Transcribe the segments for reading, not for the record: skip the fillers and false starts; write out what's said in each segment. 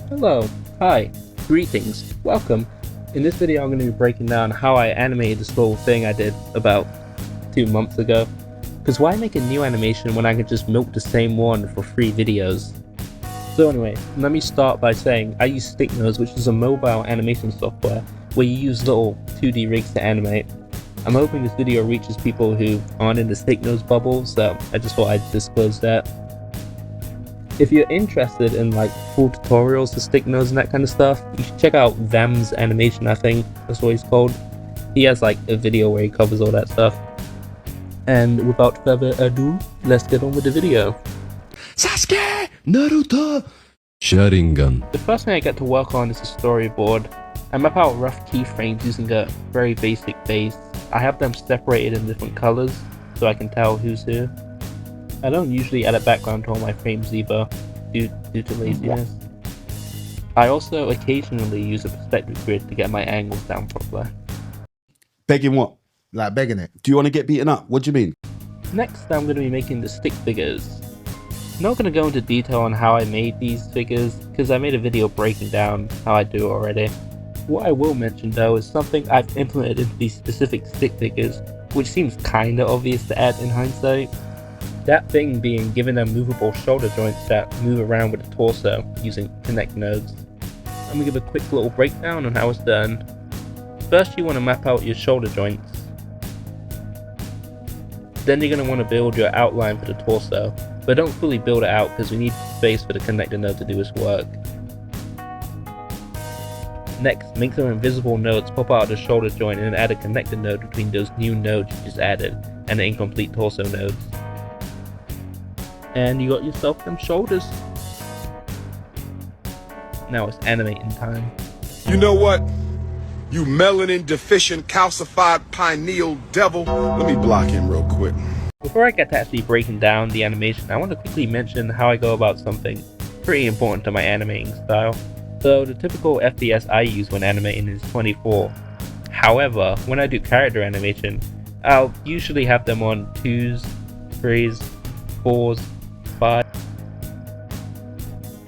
Hello, hi, greetings, welcome. In this video I'm going to be breaking down how I animated this little thing I did about 2 months ago. Because why make a new animation when I could just milk the same one for 3 videos? So anyway, let me start by saying I use Sticknose, which is a mobile animation software where you use little 2D rigs to animate. I'm hoping this video reaches people who aren't in the Sticknose bubble, so I just thought I'd disclose that. If you're interested in like full tutorials to Sticknose and that kind of stuff, you should check out Vam's animation, I think that's what he's called. He has like a video where he covers all that stuff. And without further ado, let's get on with the video. Sasuke! Naruto! Sharingan. The first thing I get to work on is a storyboard. I map out rough keyframes using a very basic base. I have them separated in different colors so I can tell who's who. I don't usually add a background to all my frames either, due to laziness. I also occasionally use a perspective grid to get my angles down properly. Begging what? Like begging it. Do you want to get beaten up? What do you mean? Next, I'm going to be making the stick figures. I'm not going to go into detail on how I made these figures, because I made a video breaking down how I do already. What I will mention though is something I've implemented into these specific stick figures, which seems kinda obvious to add in hindsight. That thing being given them movable shoulder joints that move around with the torso using connect nodes. I'm going to give a quick little breakdown on how it's done. First you want to map out your shoulder joints. Then you're going to want to build your outline for the torso, but don't fully build it out because we need space for the connector node to do its work. Next, make some invisible nodes pop out of the shoulder joint and add a connector node between those new nodes you just added and the incomplete torso nodes. And you got yourself them shoulders. Now it's animating time. You know what? You melanin deficient calcified pineal devil. Let me block him real quick. Before I get to actually breaking down the animation, I want to quickly mention how I go about something pretty important to my animating style. So the typical FPS I use when animating is 24. However, when I do character animation, I'll usually have them on 2s, 3s, 4s, 5.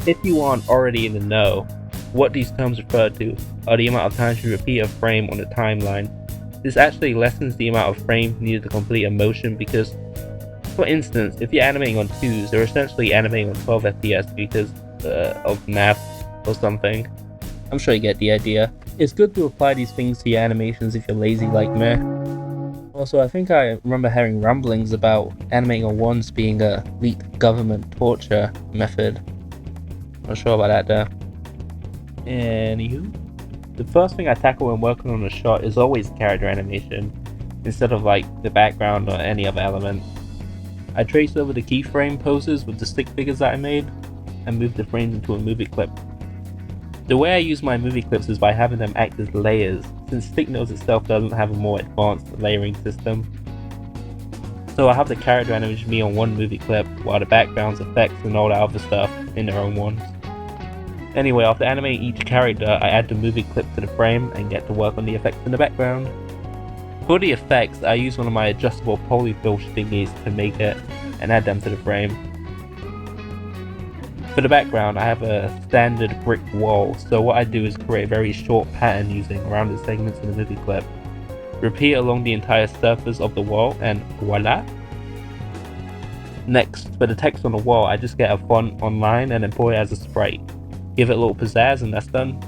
If you aren't already in the know, what these terms refer to are the amount of times you repeat a frame on the timeline. This actually lessens the amount of frames needed to complete a motion because, for instance, if you're animating on 2s, they're essentially animating on 12 FPS because of math or something. I'm sure you get the idea. It's good to apply these things to your animations if you're lazy like me. Also, I think I remember hearing rumblings about animating on 1s being a elite government torture method. Not sure about that though. Anywho, the first thing I tackle when working on a shot is always character animation, instead of like the background or any other element. I trace over the keyframe poses with the stick figures that I made, and move the frames into a movie clip. The way I use my movie clips is by having them act as layers, since Sticknose itself doesn't have a more advanced layering system. So I have the character animation me on one movie clip, while the backgrounds, effects, and all that other stuff in their own ones. Anyway, after animating each character, I add the movie clip to the frame and get to work on the effects in the background. For the effects, I use one of my adjustable polyfill thingies to make it, and add them to the frame. For the background, I have a standard brick wall, so what I do is create a very short pattern using rounded segments in the movie clip. Repeat along the entire surface of the wall, and voila! Next, for the text on the wall, I just get a font online and import it as a sprite. Give it a little pizzazz and that's done.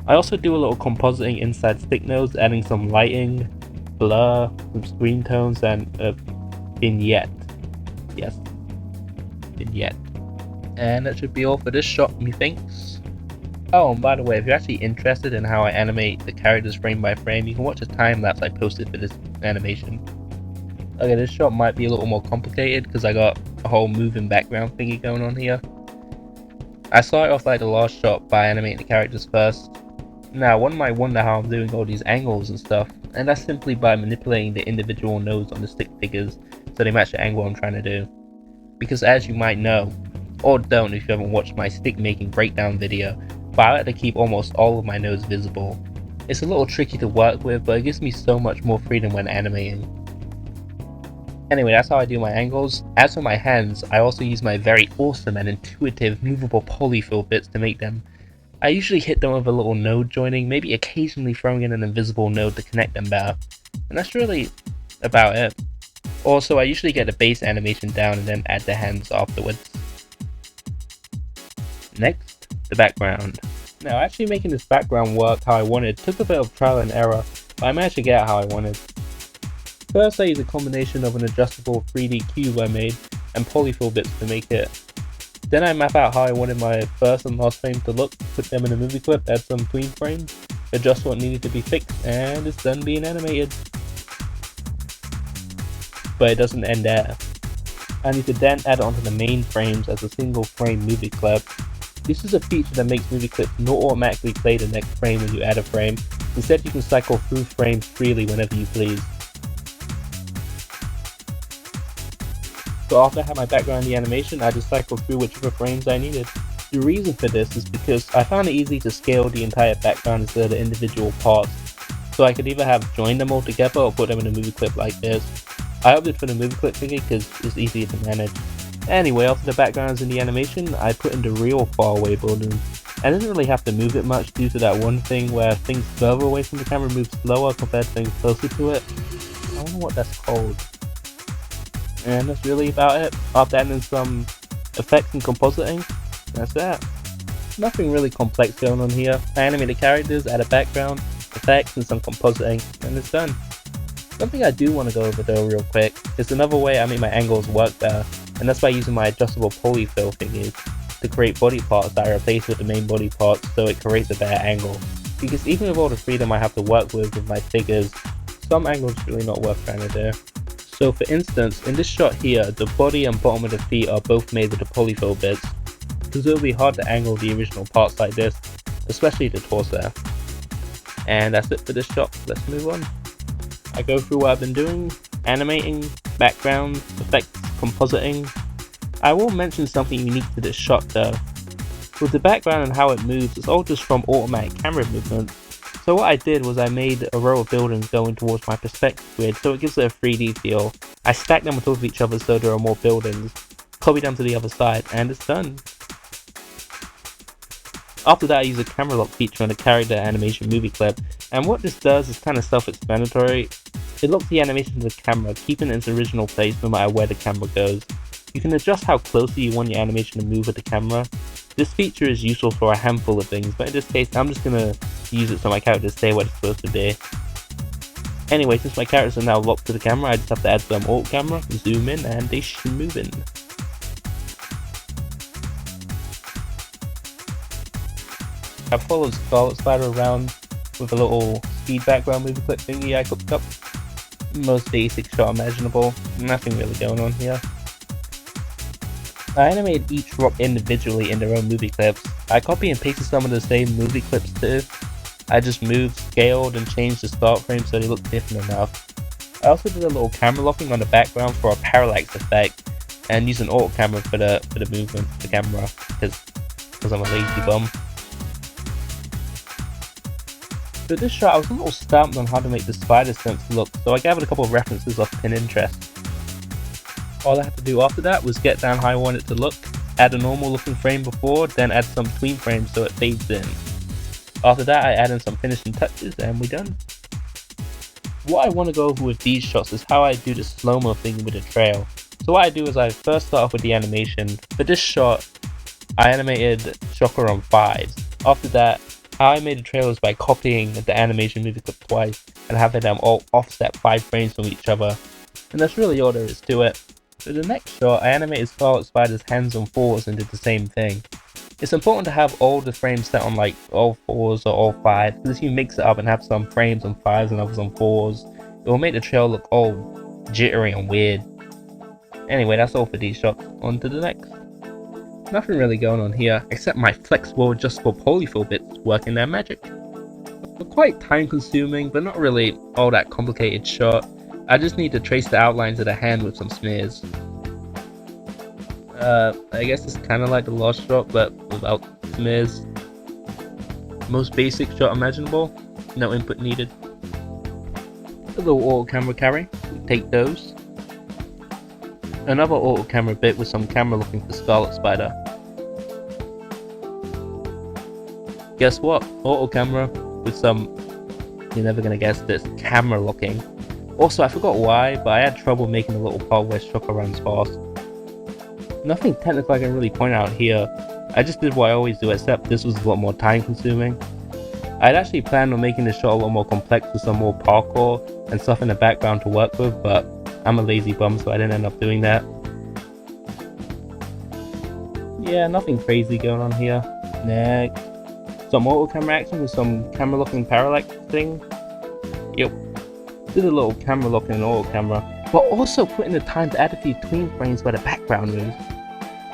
I also do a little compositing inside Sticknose, adding some lighting, blur, some screen tones, and a vignette. Yes, vignette. And that should be all for this shot, methinks. Oh, and by the way, if you're actually interested in how I animate the characters frame by frame, you can watch a time lapse I posted for this animation. Okay, this shot might be a little more complicated because I got a whole moving background thingy going on here. I started off like the last shot by animating the characters first. Now, one might wonder how I'm doing all these angles and stuff, and that's simply by manipulating the individual nodes on the stick figures so they match the angle I'm trying to do. Because as you might know, or don't if you haven't watched my stick making breakdown video, but I like to keep almost all of my nodes visible. It's a little tricky to work with, but it gives me so much more freedom when animating. Anyway, that's how I do my angles. As for my hands, I also use my very awesome and intuitive movable polyfill bits to make them. I usually hit them with a little node joining, maybe occasionally throwing in an invisible node to connect them better. And that's really about it. Also, I usually get the base animation down and then add the hands afterwards. Next, the background. Now, actually making this background work how I wanted took a bit of trial and error, but I managed to get it how I wanted. First, I used a combination of an adjustable 3D cube I made and polyfill bits to make it. Then I map out how I wanted my first and last frame to look, put them in a movie clip, add some tween frames, adjust what needed to be fixed, and it's done being animated. But it doesn't end there. I need to then add it onto the main frames as a single frame movie clip. This is a feature that makes movie clips not automatically play the next frame when you add a frame. Instead, you can cycle through frames freely whenever you please. So after I had my background in the animation, I just cycled through whichever frames I needed. The reason for this is because I found it easy to scale the entire background instead of the individual parts. So I could either have joined them all together or put them in a movie clip like this. I opted for the movie clip thingy because it's easier to manage. Anyway, after the backgrounds in the animation, I put in the real faraway building. I didn't really have to move it much due to that one thing where things further away from the camera move slower compared to things closer to it. I don't know what that's called. And that's really about it. After adding some effects and compositing, that's that. Nothing really complex going on here. I animate the characters, add a background, effects, and some compositing, and it's done. Something I do want to go over though real quick is another way I make my angles work better, and that's by using my adjustable polyfill thingies to create body parts that I replace with the main body parts so it creates a better angle. Because even with all the freedom I have to work with my figures, some angles are really not worth trying to do. So for instance, in this shot here, the body and bottom of the feet are both made with the polyfill bits, because it will be hard to angle the original parts like this, especially the torso. And that's it for this shot, let's move on. I go through what I've been doing, animating, background, effects, compositing. I will mention something unique to this shot though. With the background and how it moves, it's all just from automatic camera movements. So what I did was I made a row of buildings going towards my perspective grid so it gives it a 3D feel. I stacked them on top of each other so there are more buildings, copy them to the other side, and it's done. After that I use a camera lock feature on the character animation movie clip, and what this does is kind of self-explanatory. It locks the animation to the camera, keeping it in its original place no matter where the camera goes. You can adjust how closely you want your animation to move with the camera. This feature is useful for a handful of things, but in this case I'm just gonna use it so my characters stay where they're supposed to be. Anyway, since my characters are now locked to the camera, I just have to add some alt camera, zoom in, and they schmovin'. I followed Scarlet Spider around with a little speed background movie clip thingy I cooked up. Most basic shot imaginable, nothing really going on here. I animated each rock individually in their own movie clips. I copy and pasted some of the same movie clips too. I just moved, scaled, and changed the start frame so they look different enough. I also did a little camera locking on the background for a parallax effect, and used an alt camera for the movement of the camera, because I'm a lazy bum. For this shot I was a little stumped on how to make the spider sense look, so I gathered a couple of references off Pinterest. All I had to do after that was get down how I want it to look, add a normal looking frame before, then add some tween frames so it fades in. After that I add in some finishing touches and we're done. What I want to go over with these shots is how I do the slow-mo thing with the trail. So what I do is I first start off with the animation. For this shot I animated Shocker on 5s. After that, how I made the trail is by copying the animation movie clip twice and having them all offset 5 frames from each other. And that's really all there is to it. For the next shot, I animated Scarlet Spider's hands on 4s and did the same thing. It's important to have all the frames set on like all 4s or all 5s, because if you mix it up and have some frames on 5s and others on 4s, it will make the trail look all jittery and weird. Anyway, that's all for these shots, on to the next. Nothing really going on here, except my flexible adjustable polyfill bits working their magic. A quite time consuming, but not really all that complicated shot. I just need to trace the outlines of the hand with some smears. I guess it's kinda like the last shot, but without smears. Most basic shot imaginable, no input needed. A little auto camera carry, we take those. Another auto camera bit with some camera looking for Scarlet Spider. Guess what? Auto camera with some, you're never gonna guess this, camera looking. Also, I forgot why, but I had trouble making the little part where Shooker runs fast. Nothing technical I can really point out here. I just did what I always do, except this was a lot more time consuming. I'd actually planned on making the shot a lot more complex with some more parkour and stuff in the background to work with, but I'm a lazy bum, so I didn't end up doing that. Yeah, nothing crazy going on here. Next. Some auto camera action with some camera looking parallax thing. Yep. Did a little camera lock in an auto camera, but also put in the time to add a few tween frames where the background moves.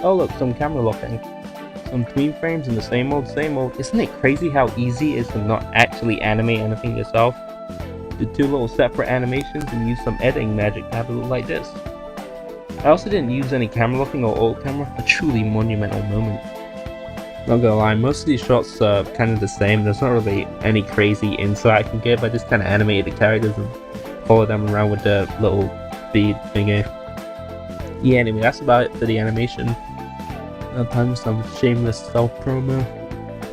Oh look, some camera locking. Some tween frames in the same old. Isn't it crazy how easy it is to not actually animate anything yourself? Did 2 little separate animations and use some editing magic to have it look like this. I also didn't use any camera locking or auto camera, a truly monumental moment. Not gonna lie, most of these shots are kind of the same. There's not really any crazy insight I can give. I just kind of animated the characters and followed them around with the little speed thingy. Yeah, anyway, that's about it for the animation. Now time for some shameless self-promo.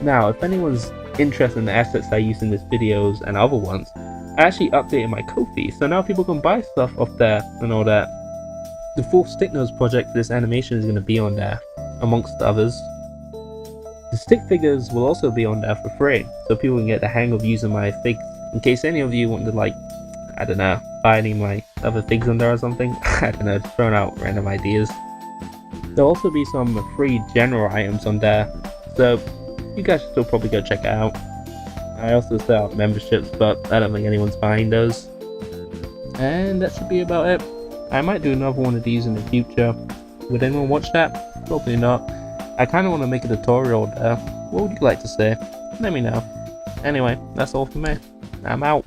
Now, if anyone's interested in the assets I use in these videos and other ones, I actually updated my Ko-fi, so now people can buy stuff off there and all that. The full stick nose project for this animation is going to be on there, amongst others. The stick figures will also be on there for free, so people can get the hang of using my figs, in case any of you want to, like, I don't know, buy any of my other figs on there or something. I don't know, just throwing out random ideas. There'll also be some free general items on there, so you guys should still probably go check it out. I also sell out memberships, but I don't think anyone's buying those. And that should be about it. I might do another one of these in the future. Would anyone watch that? Probably not. I kind of want to make a tutorial there. What would you like to say? Let me know. Anyway, that's all for me. I'm out.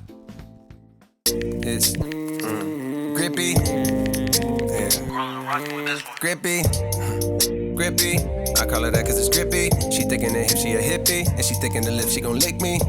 It's grippy, grippy, grippy. I call her that cause it's grippy. She thick in the hip, she a hippie, and she thick in the lip, she gon' lick me.